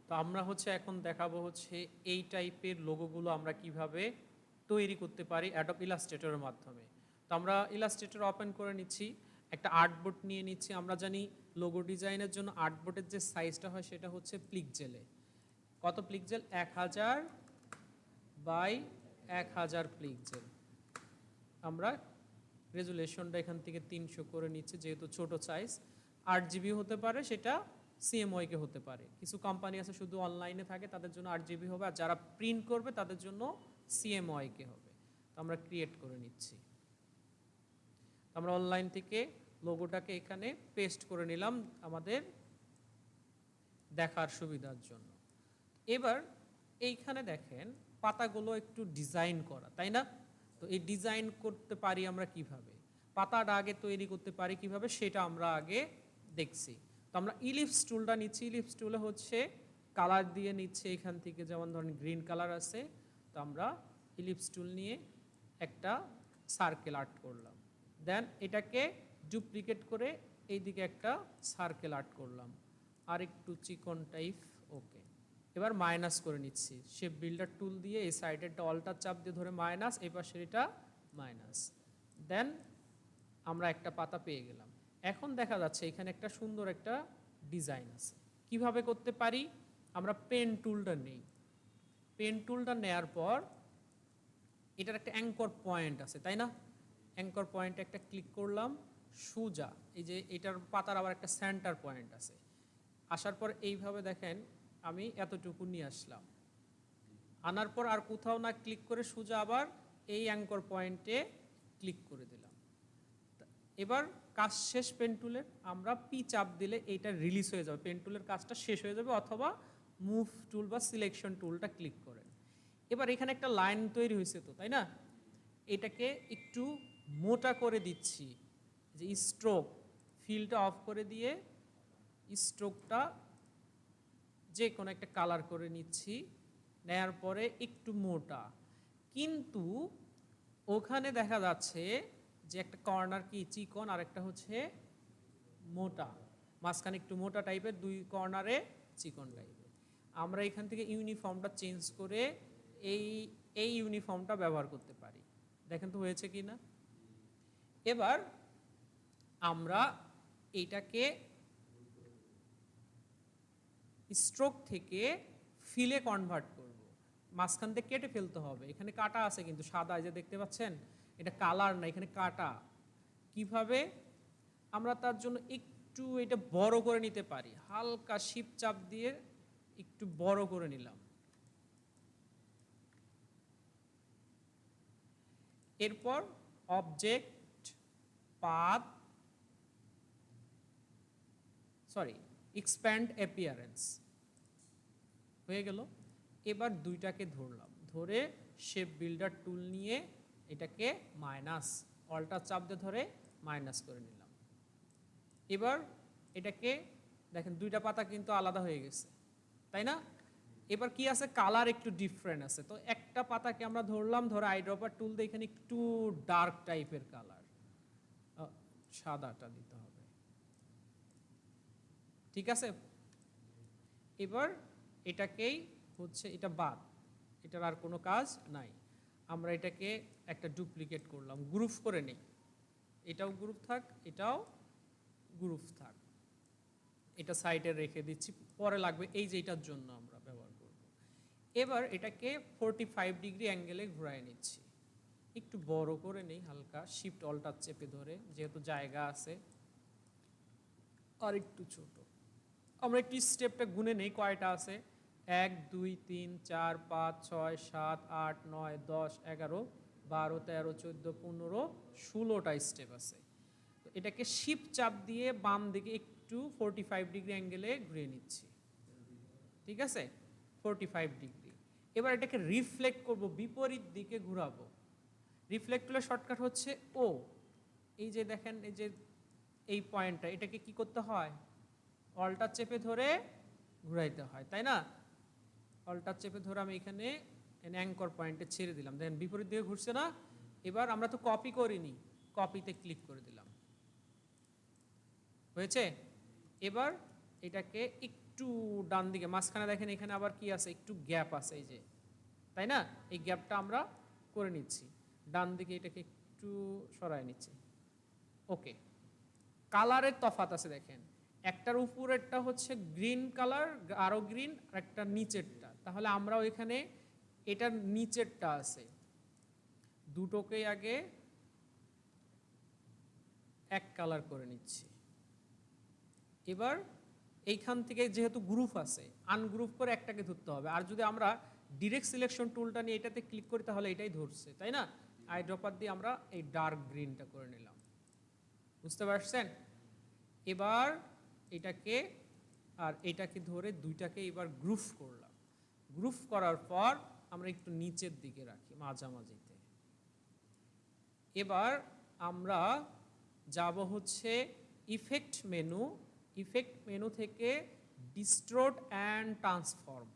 তো আমরা হচ্ছে এখন দেখাবো হচ্ছে এই টাইপের লোগোগুলো আমরা কিভাবে তৈরি করতে পারি অ্যাডোব ইলাস্ট্রেটরের মাধ্যমে। তো আমরা ইলাস্ট্রেটর ওপেন করে নিচ্ছি, একটা আর্টবোর্ড নিয়ে নিচ্ছি। আমরা জানি লোগো ডিজাইনের জন্য আর্টবোর্ডের যে সাইজটা হয় সেটা হচ্ছে পিক্সেলে। কত পিক্সেল? 1000 by 1000 pixel. আমরা রেজুলেশনটা এখান থেকে 300 করে নিচ্ছি, যেহেতু ছোট সাইজ। 8 GB হতে পারে, সেটা সিএমওয়াইকে হতে পারে। কিছু কোম্পানি আছে শুধু অনলাইনে থাকে, তাদের জন্য 8 GB হবে, আর যারা প্রিন্ট করবে তাদের জন্য সিএমওয়াইকে হবে। তো আমরা ক্রিয়েট করে নিচ্ছি। আমরা অনলাইন থেকে লোগোটাকে এখানে পেস্ট করে নিলাম আমাদের দেখার সুবিধার জন্য। এবার এইখানে দেখেন পাতাগুলো একটু ডিজাইন করা, তাই না? তো এই ডিজাইন করতে পারি আমরা কিভাবে, পাতাটা আগে তৈরি করতে পারি কিভাবে, সেটা আমরা আগে দেখছি। তো আমরা ইলিপস টুলটা নিচ্ছি। ইলিপস টুলে হচ্ছে কালার দিয়ে নিচ্ছে এখান থেকে, যেমন ধরেন গ্রিন কালার আছে। তো আমরা ইলিপস টুল নিয়ে একটা সার্কেল আর্ট করলাম, দেন এটাকে ডুপ্লিকেট করে এইদিকে একটা সার্কেল আর্ট করলাম, আর একটু চিকন টাইপ। ওকে, এবার মাইনাস করে নিচ্ছি শেপ বিল্ডার টুল দিয়ে। এই সাইডেরটা অল্টার চাপ দিয়ে ধরে মাইনাস, এই পাশের এটা মাইনাস, দেন আমরা একটা পাতা পেয়ে গেলাম। এখন দেখা যাচ্ছে এখানে একটা সুন্দর একটা ডিজাইন আছে। কিভাবে করতে পারি? আমরা পেন টুলটা নেই। পেন টুলটা নেয়ার পর এটার একটা অ্যাঙ্কর পয়েন্ট আছে, তাই না? অ্যাঙ্কর পয়েন্টে একটা ক্লিক করলাম সোজা। এই যে এটার পাতার আবার একটা সেন্টার পয়েন্ট আছে। আসার পর এইভাবে দেখেন আমি এতটুকু নিয়ে আসলাম। আনার পর আর কোথাও না ক্লিক করে সোজা আবার এই অ্যাঙ্কর পয়েন্টে ক্লিক করে দিলাম। এবার কাজ শেষ পেন টুলের। আমরা পি চাপ দিলে এইটা রিলিজ হয়ে যাবে, পেন টুলের কাজটা শেষ হয়ে যাবে, অথবা মুভ টুল বা সিলেকশন টুলটা ক্লিক করেন। এবার এখানে একটা লাইন তৈরি হয়েছে, তো তাই না? এটাকে একটু মোটা করে দিচ্ছি, যে স্ট্রোক ফিলটা অফ করে দিয়ে স্ট্রোকটা যে কোনো একটা কালার করে নিচ্ছি। নেয়ার পরে একটু মোটা, কিন্তু ওখানে দেখা যাচ্ছে যে একটা কর্নার কি চিকন আর একটা হচ্ছে মোটা, মাঝখানে একটু মোটা টাইপের, দুই কর্নারে চিকন টাইপের। আমরা এখান থেকে ইউনিফর্মটা চেঞ্জ করে এই এই ইউনিফর্মটা ব্যবহার করতে পারি। দেখেন তো হয়েছে কি না। এবার আমরা এইটাকে স্ট্রোক থেকে ফিলে কনভার্ট করব। মাঝখান থেকে কেটে ফেলতে হবে। এখানে কাটা আছে কিন্তু সাদা, যে দেখতে পাচ্ছেন, এটা কালার না, এখানে কাটা। কিভাবে? আমরা তার জন্য একটু এটা বড় করে নিতে পারি, হালকা শিপ চাপ দিয়ে একটু বড় করে নিলাম। এরপর অবজেক্ট পাথ, এক্সপ্যান্ড অ্যাপিয়ারেন্স হয়ে গেল। এবার দুইটাকে ধরলাম, ধরে শেপ বিল্ডার টুল নিয়ে এটাকে মাইনাস, অল্টার চাপ দিয়ে ধরে মাইনাস করে নিলাম। এবার এটাকে দেখেন দুইটা পাতা কিন্তু আলাদা হয়ে গেছে, তাই না? এবার কি আছে, কালার একটু ডিফারেন্ট আছে। তো একটা পাতাকে আমরা ধরলাম, ধরে আইড্রপার টুল দিয়ে এখানে একটু ডার্ক টাইপের কালার, সাদাটা দিতে হবে, ঠিক আছে? এবার এটাকেই হচ্ছে এটা বাদ, এটার আর কোনো কাজ নাই। আমরা এটাকে একটা ডুপ্লিকেট করলাম, গ্রুপ করে নেই। এটাও গ্রুপ থাক, এটাও গ্রুপ থাক, এটা সাইডে রেখে দিচ্ছি, পরে লাগবে এই যে এটার জন্য আমরা ব্যবহার করব। এবার এটাকে 45 ডিগ্রি অ্যাঙ্গেলে ঘুরায় নিচ্ছি, একটু বড় করে নেই, হালকা শিফট অল্টার চেপে ধরে, যেহেতু জায়গা আছে। আর একটু ছোট, আমরা একটু স্টেপটা গুনে নেই কয়টা আছে। 1 2 3 4 5 6 7 8 9 10 11 12 13 14 15 16টা স্টেপ আছে। তো এটাকে শিফট চাপ দিয়ে বাম দিকে একটু 45 ডিগ্রি অ্যাঙ্গেলে ঘুরিয়ে নিচ্ছি, ঠিক আছে? 45 ডিগ্রি। এবার এটাকে রিফ্লেক্ট করব, বিপরীত দিকে ঘুরাবো। রিফ্লেক্ট হলে শর্টকাট হচ্ছে ও। এই যে দেখেন, এই যে এই পয়েন্টটা, এটাকে কি করতে হয়, অল্টার চেপে ধরে ঘুরাইতে হয়, তাই না? অল্টার চেপে ধরে আমি এখানে অ্যাঙ্কর পয়েন্টে ছেড়ে দিলাম, দেখেন বিপরীত দিকে ঘুরছে না। এবার আমরা তো কপি করিনি, কপিতে ক্লিক করে দিলাম, হয়েছে? এবার এটাকে একটু ডান দিকে মাঝখানে দেখেন এখানে আবার কি আছে, একটু গ্যাপ আছে এই যে, তাই না? এই গ্যাপটা আমরা করে নিচ্ছি, ডান দিকে এটাকে একটু সরায় নিচ্ছি। ওকে, কালারের তফাৎ আছে দেখেন, একটার উপরেরটা হচ্ছে গ্রিন কালার, আরো গ্রিন, আর একটা নিচেরটা। তাহলে আমরাও এখানে এটার নিচেরটা আছে, দুটোকেই আগে এক কালার করে নিচ্ছি। এবার এইখান থেকে যেহেতু গ্রুপ আছে, আনগ্রুপ করে একটাকে ধরতে হবে। আর যদি আমরা ডিরেক্ট সিলেকশন টুলটা নিয়ে এটাতে ক্লিক করি তাহলে এটাই ধরছে, তাই না? আই ড্রপার দিয়ে আমরা এই ডার্ক গ্রিনটা করে নিলাম, বুঝতে পারছেন? এবার এটাকে আর এটাকে ধরে দুইটাকে এবার গ্রুপ করলাম। গ্রুপ করার পর আমরা একটু নিচের দিকে রাখি মাঝামাঝিতে। এবার আমরা যাব হচ্ছে ইফেক্ট মেনু, ইফেক্ট মেনু থেকে ডিস্টোর্ট অ্যান্ড ট্রান্সফর্ম,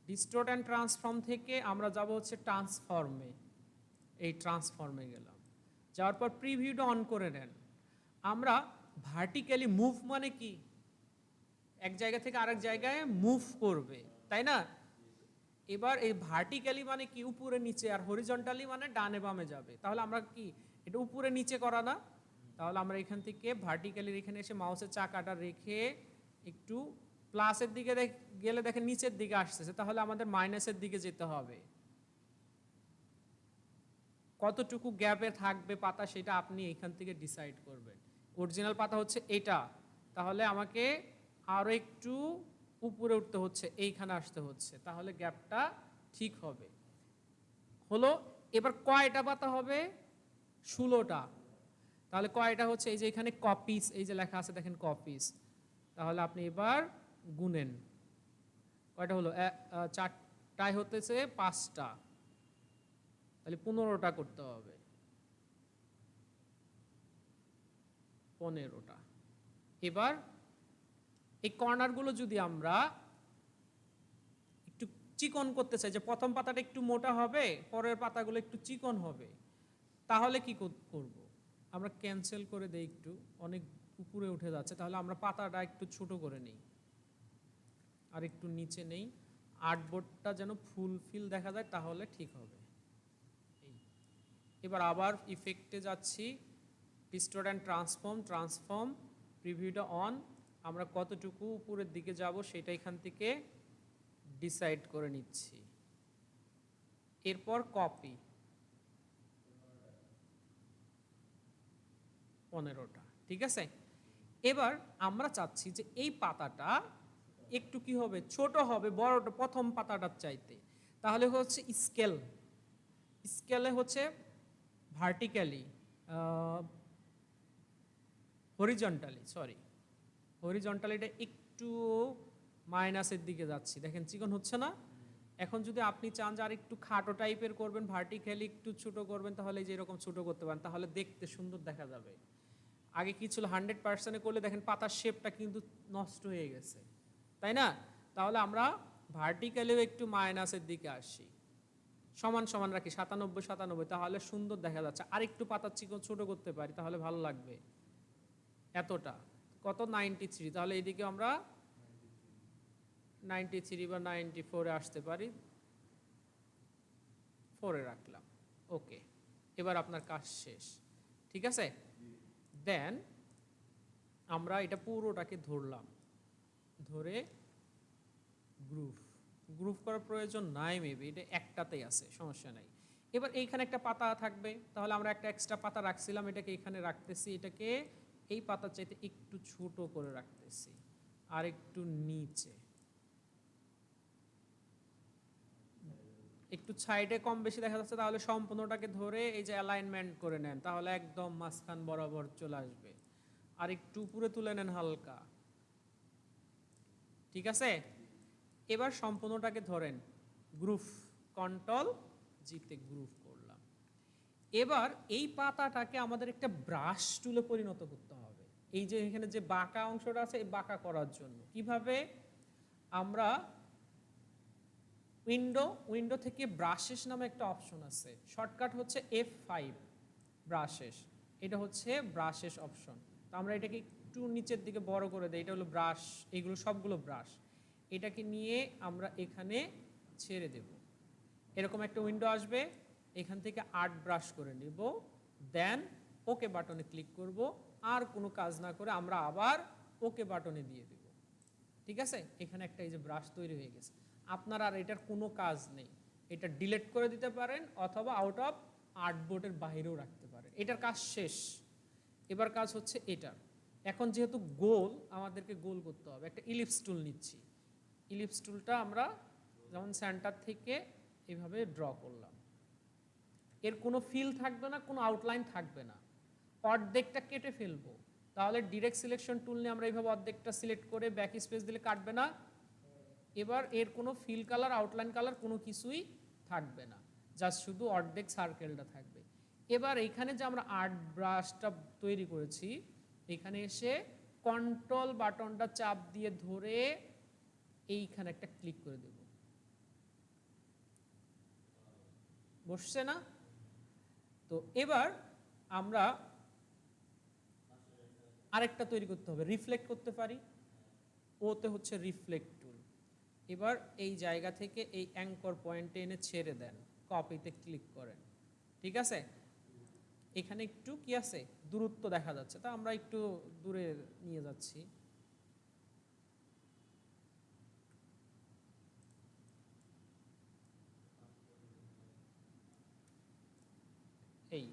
ডিস্টোর্ট অ্যান্ড ট্রান্সফর্ম থেকে আমরা যাব হচ্ছে ট্রান্সফর্মে, এই ট্রান্সফর্মে গেলাম। যাওয়ার পর প্রিভিউটা অন করে নেন। আমরা ভার্টিক্যালি মুভ মানে কি, এক জায়গা থেকে আরেক জায়গায় মুভ করবে, তাই না? এবার এই ভার্টিক্যালি মানে কি, উপরে নিচে, আর হরিজন্টালি মানে ডানে বামে যাবে। তাহলে আমরা কি এটা উপরে নিচে করা না? তাহলে আমরা এখান থেকে ভার্টিক্যালির এখানে এসে মাউসের চাকাটা রেখে একটু প্লাসের দিকে গেলে দেখেন নিচের দিকে আসতেছে, তাহলে আমাদের মাইনাসের দিকে যেতে হবে। কতটুকু গ্যাপে থাকবে পাতা সেটা আপনি এখান থেকে ডিসাইড করবেন। অরিজিনাল পাতা হচ্ছে এটা, তাহলে আমাকে আরো একটু উপরে উঠতে হচ্ছে, এইখানে আসতে হচ্ছে, তাহলে গ্যাপটা ঠিক হবে। হলো, এবার কয়টা পাতা হবে? 16টা। তাহলে কয়টা হচ্ছে, এই যে এখানে কপিস, এই যে লেখা আছে দেখেন কপিস, তাহলে আপনি এবার গুনেন কয়টা হলো। চারটায় হতেছে 5টা, তাহলে 15টা করতে হবে, 15টা। এবার এই কর্নারগুলো যদি আমরা একটু চিকন করতে চাই, যে প্রথম পাতাটা একটু মোটা হবে, পরের পাতাগুলো একটু চিকন হবে, তাহলে কি করব? আমরা ক্যান্সেল করে দেই, একটু অনেক উপরে উঠে যাচ্ছে, তাহলে আমরা পাতাটা একটু ছোট করে নেই, আর একটু নিচে নেই, আর্টবোর্ডটা যেন ফুলফিল দেখা যায়, তাহলে ঠিক হবে। এবার আবার ইফেক্টে যাচ্ছি, ডিস্টোর্ট অ্যান্ড ট্রান্সফর্ম, ট্রান্সফর্ম, প্রিভিউটা অন, আমরা কতটুকু উপরের দিকে যাব সেটা এখান থেকে ডিসাইড করে নিচ্ছি। এরপর কপি, 15টা, ঠিক আছে? এবার আমরা চাচ্ছি যে এই পাতাটা একটু কি হবে, ছোট হবে বড়টা প্রথম পাতাটার চাইতে। তাহলে হচ্ছে স্কেল, স্কেলে হচ্ছে ভার্টিক্যালি, হরিজন্টালিটা একটু মাইনাসের দিকে যাচ্ছি, দেখেন চিকন হচ্ছে না? এখন যদি আপনি চান যে আর একটু খাটো টাইপের করবেন, ভার্টিক্যালি একটু ছোট করবেন, তাহলে যে এরকম ছোট করতে পারেন, তাহলে দেখতে সুন্দর দেখা যাবে। আগে কি ছিল, 100% করলে দেখেন পাতার শেপটা কিন্তু নষ্ট হয়ে গেছে, তাই না? তাহলে আমরা ভার্টিক্যালিও একটু মাইনাসের দিকে আসি, সমান সমান রাখি 97, তাহলে সুন্দর দেখা যাচ্ছে। আর একটু পাতার চিকন ছোট করতে পারি, তাহলে ভালো লাগবে। এতটা কত, 93, তাহলে এইদিকে আমরা 93 বা 94-এ আসতে পারি, 4-এ রাখলাম। ওকে, এবার আপনার কাজ শেষ, ঠিক আছে? দেন আমরা এটা পুরোটাকে ধরলাম, ধরে গ্রুপ করার প্রয়োজন নাই, মেবি এটা একটাতেই আছে, সমস্যা নাই। এবার এইখানে একটা পাতা থাকবে, তাহলে আমরা একটা এক্সট্রা পাতা রাখছিলাম, এটাকে এখানে রাখতেছি, এটাকে এই পাতার চাইতে একটু ছোট করে রাখতেছি, আর একটু নিচে, একটু সাইডে কম বেশি দেখা যাচ্ছে, তাহলে সম্পূর্ণটাকে ধরে এই যে অ্যালাইনমেন্ট করে নেন, তাহলে একদম মাঝখান বরাবর চলে আসবে। আর একটু উপরে তুলে নেন হালকা, ঠিক আছে? এবার সম্পূর্ণটাকে ধরেন, গ্রুপ, কন্ট্রোল জিতে গ্রুপ করলাম। এবার এই পাতাটাকে আমাদের একটা ব্রাশ টুলে পরিণত করতে হবে। এই যে এখানে যে বাঁকা অংশটা আছে, এই বাঁকা করার জন্য কিভাবে, আমরা উইন্ডো থেকে ব্রাশেস নামে একটা অপশন আছে, শর্টকাট হচ্ছে F5, ব্রাশেস, এটা হচ্ছে ব্রাশেস অপশন। তো আমরা এটাকে একটু নিচের দিকে বড় করে দেই, এটা হলো ব্রাশ, এইগুলো সবগুলো ব্রাশ। এটাকে নিয়ে আমরা এখানে ছেড়ে দেব। এরকম একটা উইন্ডো আসবে, এখান থেকে আর্ট ব্রাশ করে নেব, দেন ওকে বাটনে ক্লিক করব। আর কোনো কাজ না করে আমরা আবার ওকে বাটনে দিয়ে দেব। ঠিক আছে, এখানে একটা এই যে ব্রাশ তৈরি হয়ে গেছে। আপনার আর এটার কোনো কাজ নেই, এটা ডিলিট করে দিতে পারেন অথবা আউট অফ আর্টবোর্ডের বাইরেও রাখতে পারেন। এটার কাজ শেষ। এবার কাজ হচ্ছে এটার। এখন যেহেতু গোল, আমাদেরকে গোল করতে হবে। একটা ইলিপস টুল নিচ্ছি। ইলিপস টুলটা আমরা যেমন সেন্টার থেকে এইভাবে ড্র করলাম। এর কোনো ফিল থাকবে না, কোনো আউটলাইন থাকবে না। অর্ধেকটা কেটে ফেলবো, তাহলে ডিরেক্ট সিলেকশন টুল নিয়ে আমরা এইভাবে অর্ধেকটা সিলেক্ট করে ব্যাক স্পেস দিলে কাটবে না। এবার এর কোনো ফিল কালার, আউটলাইন কালার কোনো কিছুই থাকবে না, জাস্ট শুধু অর্ধেক সার্কেলটা থাকবে। এবার এইখানে যে আমরা আর্ট ব্রাশটা তৈরি করেছি, এখানে এসে কন্ট্রোল বাটনটা চাপ দিয়ে ধরে এইখানে একটা ক্লিক করে দেব। বসছে না? তো এবার আমরা আরেকটা তৈরি করতে হবে, রিফ্লেক্ট করতে পারি। ওতে হচ্ছে রিফ্লেক্ট টুল। এবার এই জায়গা থেকে এই অ্যাঙ্কর পয়েন্টে এনে ছেড়ে দেন, কপিতে ক্লিক করেন। ঠিক আছে, এখানে একটু কি আছে, দূরত্ব দেখা যাচ্ছে, তা আমরা একটু দূরে নিয়ে যাচ্ছি। এই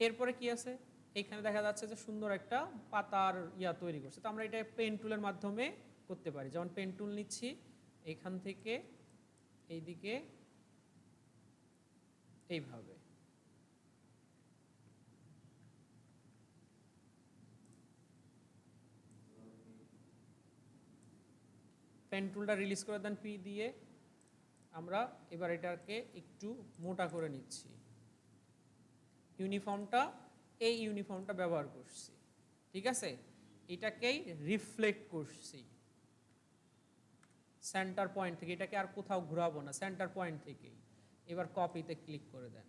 এরপরে কি আছে, এইখানে দেখা যাচ্ছে যে সুন্দর একটা পাতার ইয়া তৈরি করছে। তো আমরা এটা পেন টুলের মাধ্যমে করতে পারি। যেমন পেন টুল নিচ্ছি, এখান থেকে এইদিকে এইভাবে পেন টুলটা রিলিজ করে দেন পি দিয়ে। আমরা এবার এটাকে একটু মোটা করে নিচ্ছি। ইউনিফর্মটা, এই ইউনিফর্মটা ব্যবহার করছি। ঠিক আছে, এটাকেই রিফ্লেক্ট করছি সেন্টার পয়েন্ট থেকে। এটাকে আর কোথাও ঘোরাবো না, সেন্টার পয়েন্ট থেকেই। এবার কপিতে ক্লিক করে দেন।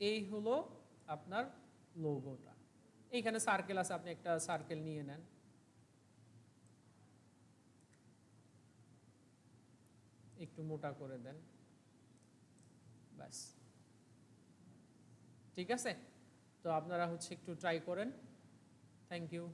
এই হলো আপনার লোগোটা। এইখানে সার্কেল আছে, আপনি একটা সার্কেল নিয়ে নেন। একটু মোটা করে দেন, ব্যাস। ঠিক আছে, তো আপনারা হচ্ছে একটু ট্রাই করেন। Thank you.